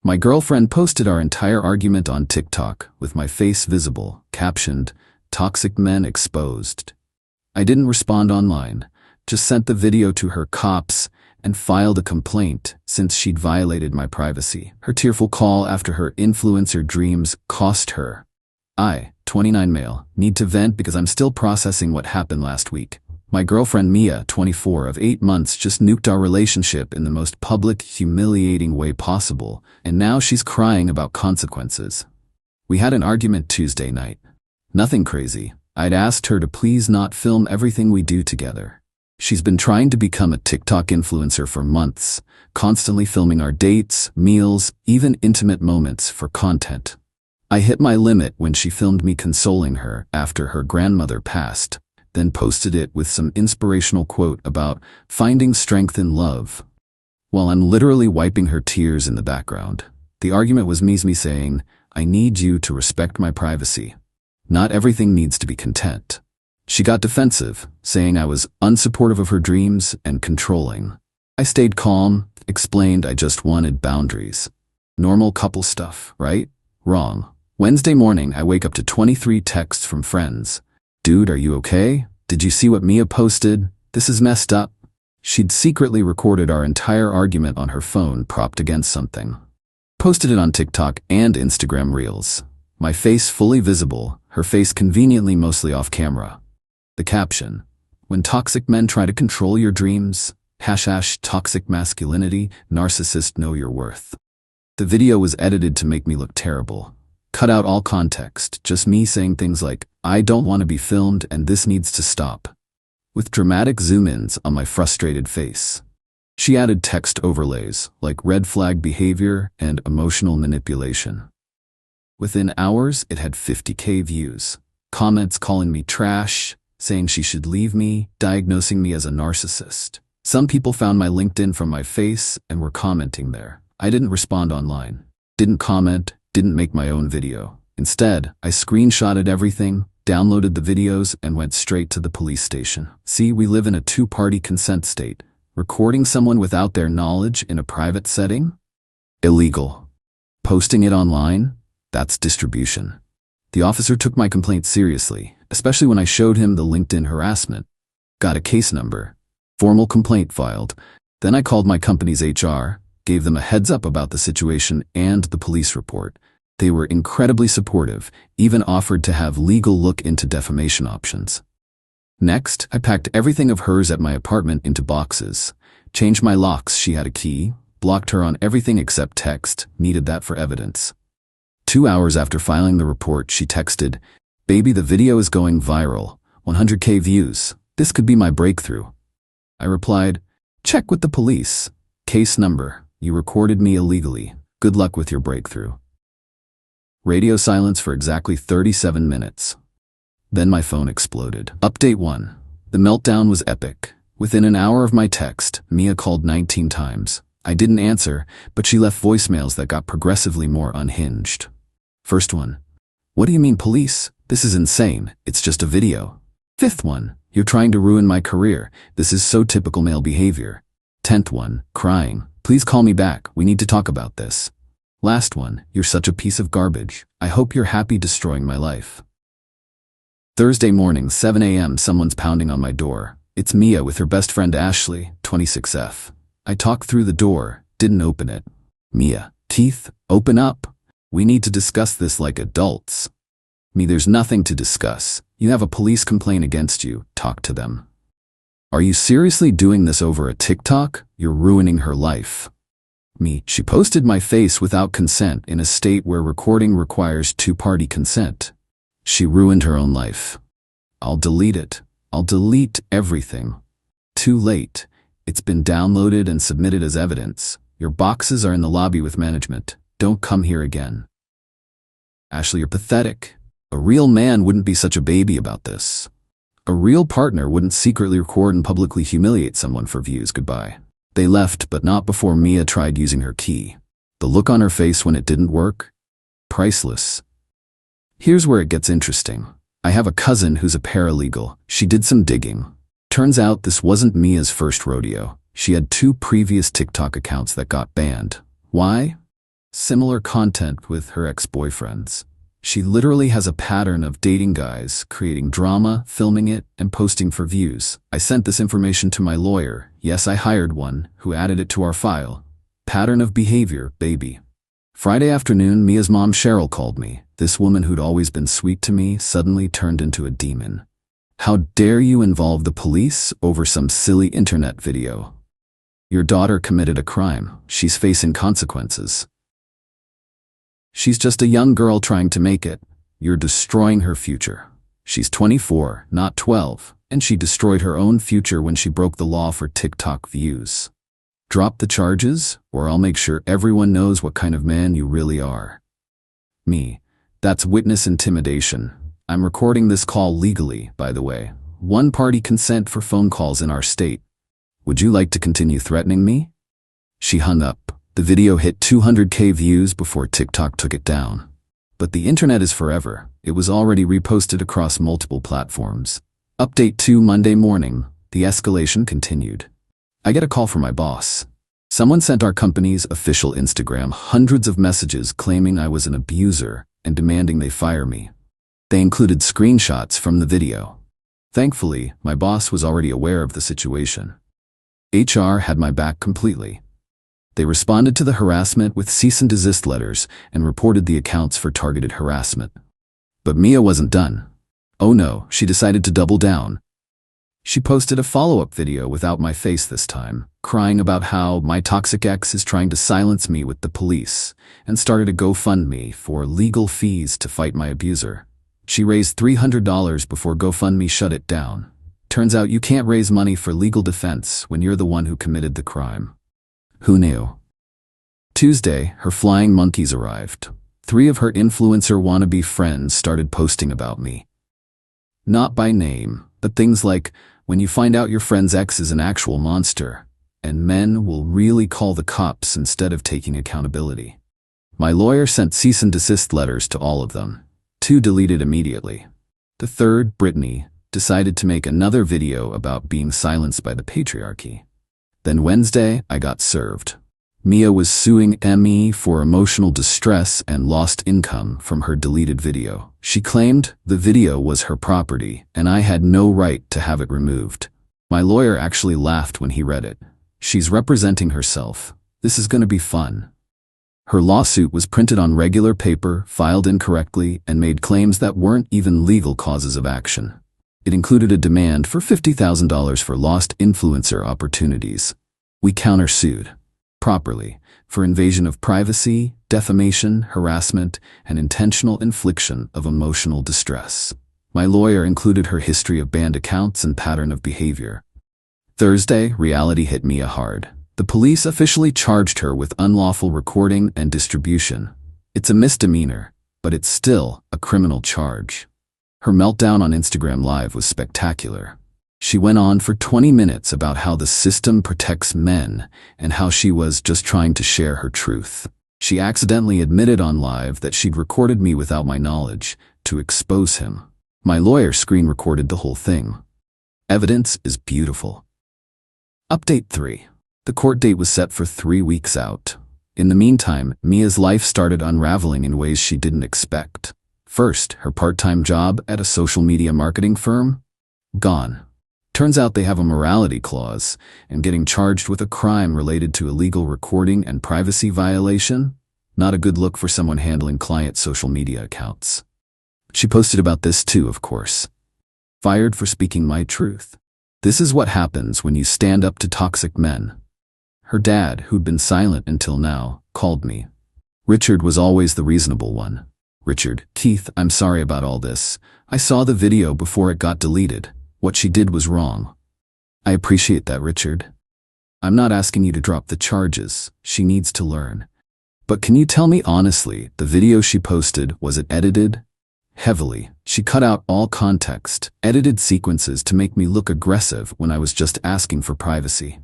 My girlfriend posted our entire argument on TikTok with my face visible, captioned, "Toxic men exposed." I didn't respond online, just sent the video to her cops and filed a complaint since she'd violated my privacy. Her tearful call after her influencer dreams cost her. I, 29 male, need to vent because I'm still processing what happened last week. My girlfriend Mia, 24, of 8 months, just nuked our relationship in the most public, humiliating way possible, and now she's crying about consequences. We had an argument Tuesday night. Nothing crazy. I'd asked her to please not film everything we do together. She's been trying to become a TikTok influencer for months, constantly filming our dates, meals, even intimate moments for content. I hit my limit when she filmed me consoling her after her grandmother passed, then posted it with some inspirational quote about finding strength in love. While I'm literally wiping her tears in the background, the argument was me saying, "I need you to respect my privacy. Not everything needs to be content." She got defensive, saying I was unsupportive of her dreams and controlling. I stayed calm, explained I just wanted boundaries. Normal couple stuff, right? Wrong. Wednesday morning, I wake up to 23 texts from friends. "Dude, are you okay? Did you see what Mia posted? This is messed up." She'd secretly recorded our entire argument on her phone propped against something. Posted it on TikTok and Instagram Reels. My face fully visible, her face conveniently mostly off camera. The caption: "When toxic men try to control your dreams, # toxic masculinity, narcissist know your worth." The video was edited to make me look terrible. Cut out all context, just me saying things like, "I don't want to be filmed and this needs to stop," with dramatic zoom-ins on my frustrated face. She added text overlays like red flag behavior and emotional manipulation. Within hours, it had 50K views. Comments calling me trash, saying she should leave me, diagnosing me as a narcissist. Some people found my LinkedIn from my face and were commenting there. I didn't respond online. Didn't comment, didn't make my own video. Instead, I screenshotted everything, downloaded the videos, and went straight to the police station. See, we live in a two-party consent state. Recording someone without their knowledge in a private setting? Illegal. Posting it online? That's distribution. The officer took my complaint seriously, especially when I showed him the LinkedIn harassment. Got a case number. Formal complaint filed. Then I called my company's HR, gave them a heads up about the situation and the police report. They were incredibly supportive, even offered to have legal look into defamation options. Next, I packed everything of hers at my apartment into boxes, changed my locks, she had a key, blocked her on everything except text, needed that for evidence. 2 hours after filing the report, she texted, "Baby, the video is going viral, 100K views. This could be my breakthrough." I replied, "Check with the police. Case number, you recorded me illegally. Good luck with your breakthrough." Radio silence for exactly 37 minutes. Then my phone exploded. Update 1. The meltdown was epic. Within an hour of my text, Mia called 19 times. I didn't answer, but she left voicemails that got progressively more unhinged. First one: "What do you mean police? This is insane. It's just a video." Fifth one: "You're trying to ruin my career. This is so typical male behavior." 10th one: crying, "Please call me back. We need to talk about this." Last one: "You're such a piece of garbage. I hope you're happy destroying my life." Thursday morning, 7 a.m., someone's pounding on my door. It's Mia with her best friend Ashley, 26F. I talk through the door, didn't open it. "Mia, teeth, open up. We need to discuss this like adults." Me, "There's nothing to discuss. You have a police complaint against you. Talk to them." "Are you seriously doing this over a TikTok? You're ruining her life." Me, "She posted my face without consent in a state where recording requires two-party consent. She ruined her own life. I'll delete it. I'll delete everything." Too late. It's been downloaded and submitted as evidence. Your boxes are in the lobby with management. Don't come here again. "Ashley, you're pathetic. A real man wouldn't be such a baby about this. A real partner wouldn't secretly record and publicly humiliate someone for views. Goodbye." They left, but not before Mia tried using her key. The look on her face when it didn't work? Priceless. Here's where it gets interesting. I have a cousin who's a paralegal. She did some digging. Turns out this wasn't Mia's first rodeo. She had 2 previous TikTok accounts that got banned. Why? Similar content with her ex-boyfriends. She literally has a pattern of dating guys, creating drama, filming it, and posting for views. I sent this information to my lawyer. Yes, I hired one, who added it to our file. Pattern of behavior, baby. Friday afternoon, Mia's mom Cheryl called me. This woman who'd always been sweet to me suddenly turned into a demon. How dare you involve the police over some silly internet video? Your daughter committed a crime. She's facing consequences. She's just a young girl trying to make it. You're destroying her future. She's 24, not 12, and she destroyed her own future when she broke the law for TikTok views. Drop the charges, or I'll make sure everyone knows what kind of man you really are. Me. That's witness intimidation. I'm recording this call legally, by the way. One-party consent for phone calls in our state. Would you like to continue threatening me? She hung up. The video hit 200K views before TikTok took it down. But the internet is forever. It was already reposted across multiple platforms. Update 2 Monday morning. The escalation continued. I get a call from my boss. Someone sent our company's official Instagram hundreds of messages claiming I was an abuser and demanding they fire me. They included screenshots from the video. Thankfully, my boss was already aware of the situation. HR had my back completely. They responded to the harassment with cease and desist letters and reported the accounts for targeted harassment. But Mia wasn't done. Oh no, she decided to double down. She posted a follow-up video without my face this time, crying about how my toxic ex is trying to silence me with the police, and started a GoFundMe for legal fees to fight my abuser. She raised $300 before GoFundMe shut it down. Turns out you can't raise money for legal defense when you're the one who committed the crime. Who knew? Tuesday, her flying monkeys arrived. 3 of her influencer wannabe friends started posting about me. Not by name, but things like, when you find out your friend's ex is an actual monster, and men will really call the cops instead of taking accountability. My lawyer sent cease and desist letters to all of them. 2 deleted immediately. The third, Brittany, decided to make another video about being silenced by the patriarchy. Then Wednesday, I got served. Mia was suing ME for emotional distress and lost income from her deleted video. She claimed the video was her property and I had no right to have it removed. My lawyer actually laughed when he read it. She's representing herself. This is going to be fun. Her lawsuit was printed on regular paper, filed incorrectly, and made claims that weren't even legal causes of action. It included a demand for $50,000 for lost influencer opportunities. We countersued, properly, for invasion of privacy, defamation, harassment, and intentional infliction of emotional distress. My lawyer included her history of banned accounts and pattern of behavior. Thursday, reality hit Mia hard. The police officially charged her with unlawful recording and distribution. It's a misdemeanor, but it's still a criminal charge. Her meltdown on Instagram Live was spectacular. She went on for 20 minutes about how the system protects men and how she was just trying to share her truth. She accidentally admitted on Live that she'd recorded me without my knowledge to expose him. My lawyer screen recorded the whole thing. Evidence is beautiful. Update 3. The court date was set for 3 weeks out. In the meantime, Mia's life started unraveling in ways she didn't expect. First, her part-time job at a social media marketing firm? Gone. Turns out they have a morality clause, and getting charged with a crime related to illegal recording and privacy violation? Not a good look for someone handling client social media accounts. She posted about this too, of course. Fired for speaking my truth. This is what happens when you stand up to toxic men. Her dad, who'd been silent until now, called me. Richard was always the reasonable one. Richard, Keith, I'm sorry about all this. I saw the video before it got deleted. What she did was wrong. I appreciate that, Richard. I'm not asking you to drop the charges. She needs to learn. But can you tell me honestly, the video she posted, was it edited? Heavily. She cut out all context, edited sequences to make me look aggressive when I was just asking for privacy.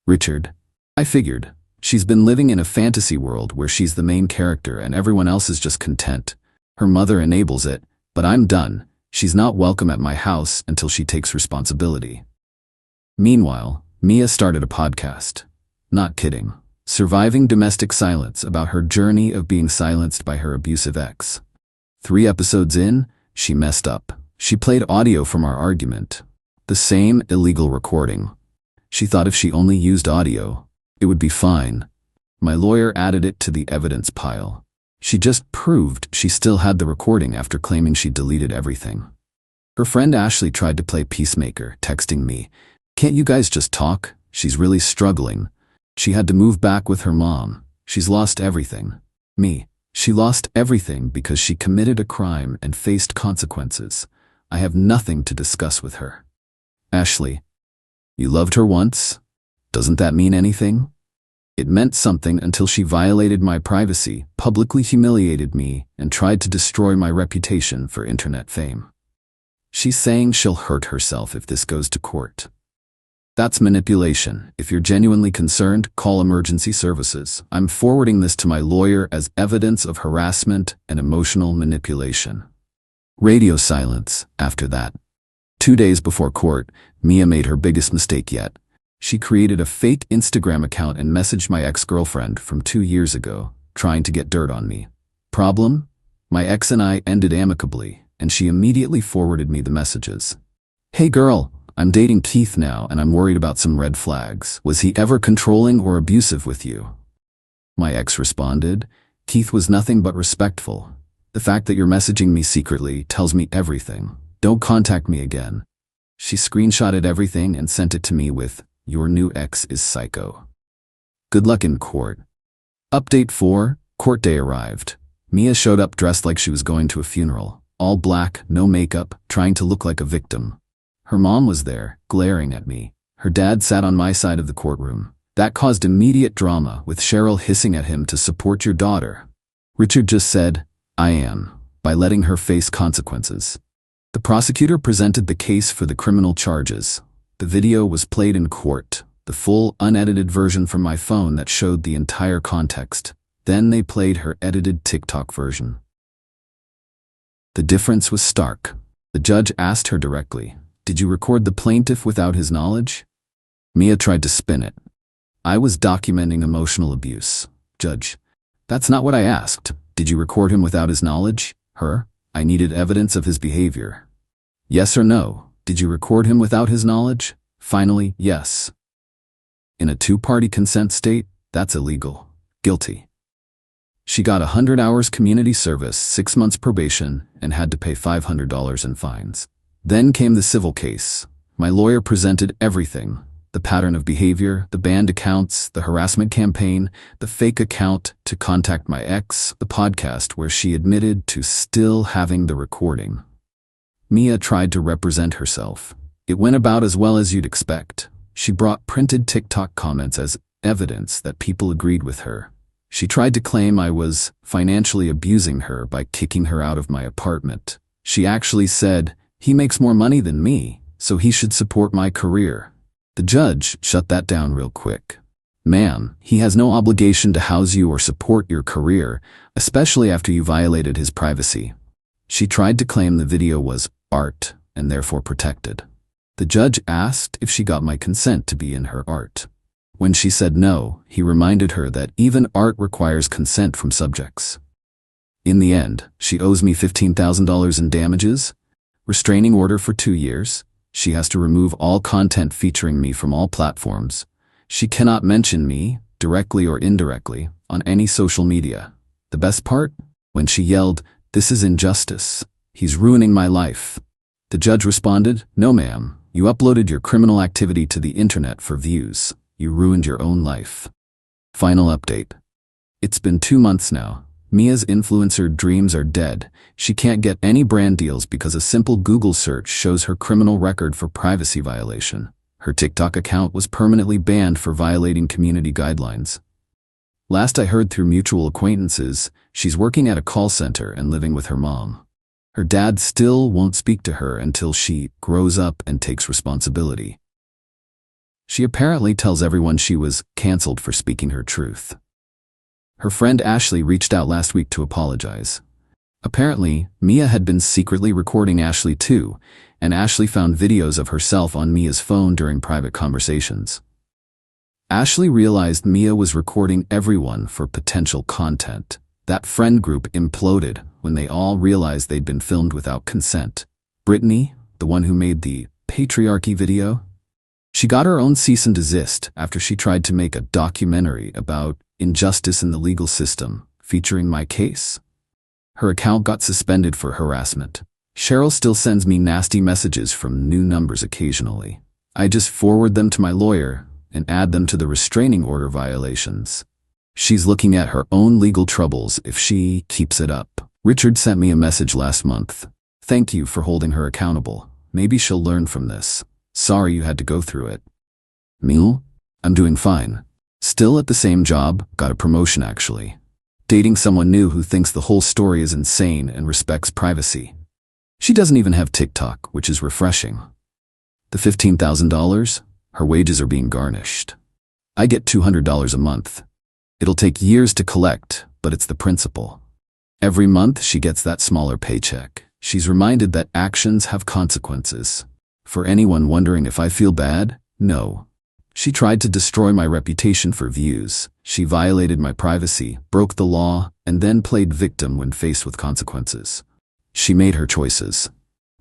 Richard, I figured. She's been living in a fantasy world where she's the main character and everyone else is just content. Her mother enables it, but I'm done. She's not welcome at my house until she takes responsibility. Meanwhile, Mia started a podcast. Not kidding. Surviving domestic silence, about her journey of being silenced by her abusive ex. 3 episodes in, she messed up. She played audio from our argument. The same illegal recording. She thought if she only used audio, it would be fine. My lawyer added it to the evidence pile. She just proved she still had the recording after claiming she deleted everything. Her friend Ashley tried to play peacemaker, texting me, "Can't you guys just talk? She's really struggling. She had to move back with her mom. She's lost everything." Me, "She lost everything because she committed a crime and faced consequences. I have nothing to discuss with her." Ashley, "You loved her once? Doesn't that mean anything?" It meant something until she violated my privacy, publicly humiliated me, and tried to destroy my reputation for internet fame. She's saying she'll hurt herself if this goes to court. That's manipulation. If you're genuinely concerned, call emergency services. I'm forwarding this to my lawyer as evidence of harassment and emotional manipulation. Radio silence after that. 2 days before court, Mia made her biggest mistake yet. She created a fake Instagram account and messaged my ex-girlfriend from 2 years ago, trying to get dirt on me. Problem? My ex and I ended amicably, and she immediately forwarded me the messages. "Hey girl, I'm dating Keith now and I'm worried about some red flags. Was he ever controlling or abusive with you?" My ex responded, "Keith was nothing but respectful. The fact that you're messaging me secretly tells me everything. Don't contact me again." She screenshotted everything and sent it to me with, "Your new ex is psycho. Good luck in court." Update 4, court day arrived. Mia showed up dressed like she was going to a funeral. All black, no makeup, trying to look like a victim. Her mom was there, glaring at me. Her dad sat on my side of the courtroom. That caused immediate drama, with Cheryl hissing at him to support your daughter. Richard just said, "I am," by letting her face consequences. The prosecutor presented the case for the criminal charges. The video was played in court, the full, unedited version from my phone that showed the entire context. Then they played her edited TikTok version. The difference was stark. The judge asked her directly, "Did you record the plaintiff without his knowledge?" Mia tried to spin it. "I was documenting emotional abuse." Judge, "That's not what I asked. Did you record him without his knowledge?" Her, "I needed evidence of his behavior." Yes or no? Did you record him without his knowledge? Finally, yes. In a 2-party consent state, that's illegal. Guilty. She got 100 hours community service, 6 months probation, and had to pay $500 in fines. Then came the civil case. My lawyer presented everything: the pattern of behavior, the banned accounts, the harassment campaign, the fake account to contact my ex, the podcast where she admitted to still having the recording. Mia tried to represent herself. It went about as well as you'd expect. She brought printed TikTok comments as evidence that people agreed with her. She tried to claim I was financially abusing her by kicking her out of my apartment. She actually said, "He makes more money than me, so he should support my career." The judge shut that down real quick. "Ma'am, he has no obligation to house you or support your career, especially after you violated his privacy." She tried to claim the video was art and therefore protected. The judge asked if she got my consent to be in her art. When she said no, he reminded her that even art requires consent from subjects. In the end, she owes me $15,000 in damages, restraining order for 2 years. She has to remove all content featuring me from all platforms. She cannot mention me, directly or indirectly, on any social media. The best part? When she yelled, "This is injustice. He's ruining my life." The judge responded, "No ma'am, you uploaded your criminal activity to the internet for views. You ruined your own life." Final update. It's been 2 months now. Mia's influencer dreams are dead. She can't get any brand deals because a simple Google search shows her criminal record for privacy violation. Her TikTok account was permanently banned for violating community guidelines. Last I heard through mutual acquaintances, she's working at a call center and living with her mom. Her dad still won't speak to her until she grows up and takes responsibility. She apparently tells everyone she was canceled for speaking her truth. Her friend Ashley reached out last week to apologize. Apparently, Mia had been secretly recording Ashley too, and Ashley found videos of herself on Mia's phone during private conversations. Ashley realized Mia was recording everyone for potential content. That friend group imploded when they all realized they'd been filmed without consent. Brittany, the one who made the patriarchy video, she got her own cease and desist after she tried to make a documentary about injustice in the legal system, featuring my case. Her account got suspended for harassment. Cheryl still sends me nasty messages from new numbers occasionally. I just forward them to my lawyer and add them to the restraining order violations. She's looking at her own legal troubles if she keeps it up. Richard sent me a message last month. Thank you for holding her accountable. Maybe she'll learn from this. Sorry you had to go through it. Mule? I'm doing fine. Still at the same job, got a promotion actually. Dating someone new who thinks the whole story is insane and respects privacy. She doesn't even have TikTok, which is refreshing. The $15,000? Her wages are being garnished. I get $200 a month. It'll take years to collect, but it's the principle. Every month she gets that smaller paycheck. She's reminded that actions have consequences. For anyone wondering if I feel bad, no. She tried to destroy my reputation for views. She violated my privacy, broke the law, and then played victim when faced with consequences. She made her choices.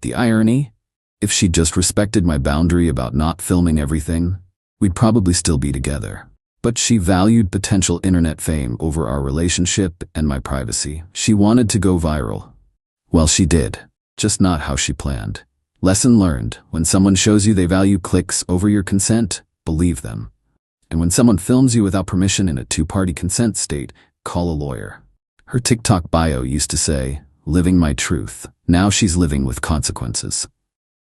The irony? If she'd just respected my boundary about not filming everything, we'd probably still be together. But she valued potential internet fame over our relationship and my privacy. She wanted to go viral. Well, she did, just not how she planned. Lesson learned: when someone shows you they value clicks over your consent, believe them. And when someone films you without permission in a two-party consent state, call a lawyer. Her TikTok bio used to say, "Living my truth." Now she's living with consequences.